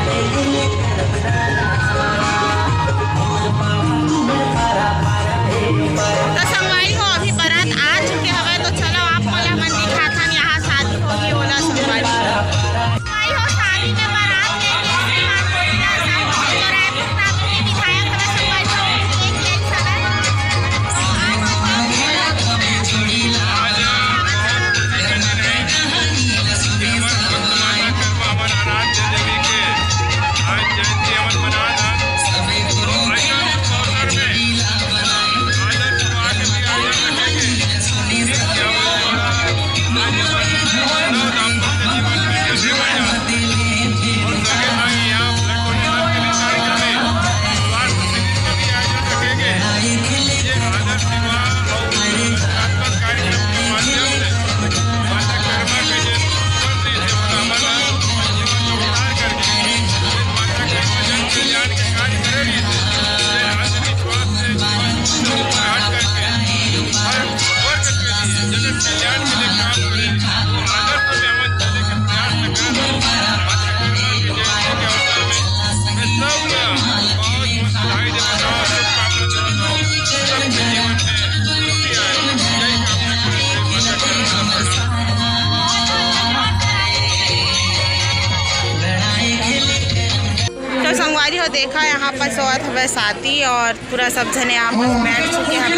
तो संगवारी हो अभी बारात आ चुके हवे तो चलो आप मोला मन दिखाथन यहाँ शादी होगी ओला संगवारी हो शादी में बारात लेके श्रीमान गोविंदा साहब जो रायपुर प्रांत के विधायक हवे संगवारी हो एक समय संगवारी हो देखा यहाँ पर सोत हवे शादी और पूरा सब जने यहाँ पर बैठ चुके हैं।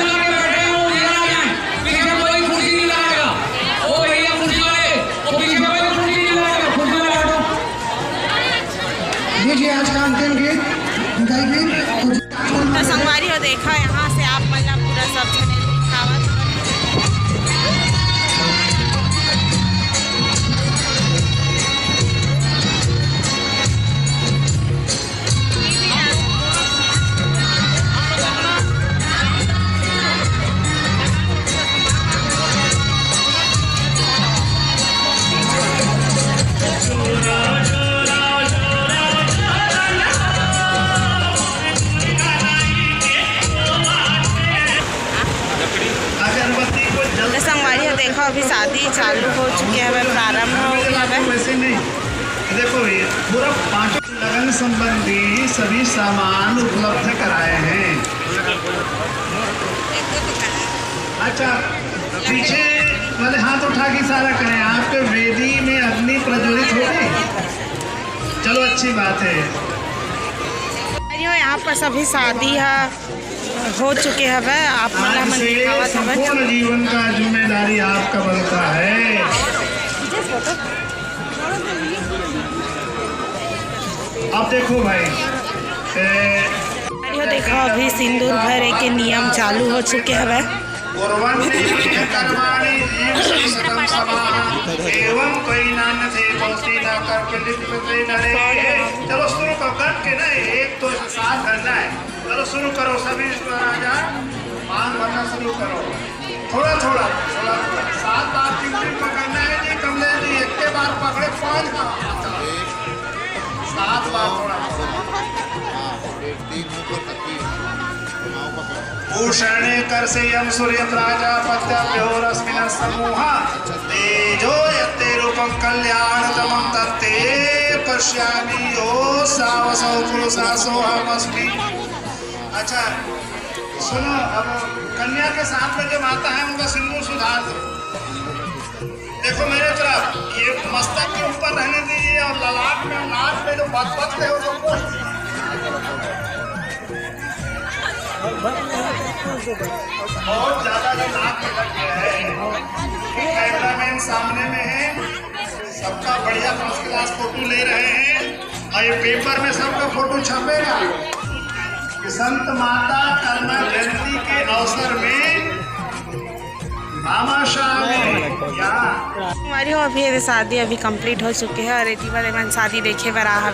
तो संगवारी हो देखा यहाँ से आप मतलब पूरा सब जने दिखावा देखो अभी शादी चालू हो चुकी है, प्रारंभ हो गया है। वैसे नहीं देखो ये पूरा 5 लगन संबंधी सभी सामान उपलब्ध कराए हैं। अच्छा पीछे वाले हाथ उठा के इशारा करें, आपके वेदी में अग्नि प्रज्वलित हो गई। चलो अच्छी बात है। यहाँ पर सभी शादी हो चुके हैं। आप संपूर्ण जीवन का जिम्मेदारी आपका बनता है। अब देखो भाई देखो अभी सिंदूर भरे के नियम चालू हो चुके हैं। एवं कोई नान थे चलो शुरू करो करके ना, एक तो साथ करना है। चलो शुरू करो सभी राजा मान भरना शुरू करो। थोड़ा थोड़ा 7 बार 3 पकड़ना है जी। कमले जी एक के बार पकड़े 5 बार 7 बार थोड़ा भूषणे कर से यम सूर्य राजा पद्याभ्यो रश्मिन समूह तेजो यते रूपम कल्याण तमं तत्ते पश्यामि यो सावसौ पुरुषासो हमस्मि। अच्छा सुनो, अब कन्या के साथ में जो माता है उनका सिंदूर सुधार दो। देखो मेरे तरफ, ये मस्तक के ऊपर रहने दीजिए और ललाट में नाक में जो बदबद है उसको बहुत ज्यादा जो नाक में लग गया है। कैमरामैन सामने में है, सबका बढ़िया फर्स्ट क्लास फोटो ले रहे हैं और ये पेपर में सबका फोटो छपेगा। संत माता कन्या जयंती के अवसर में हमारी अभी शादी अभी कंप्लीट हो चुकी है और शादी देखे बर आ है।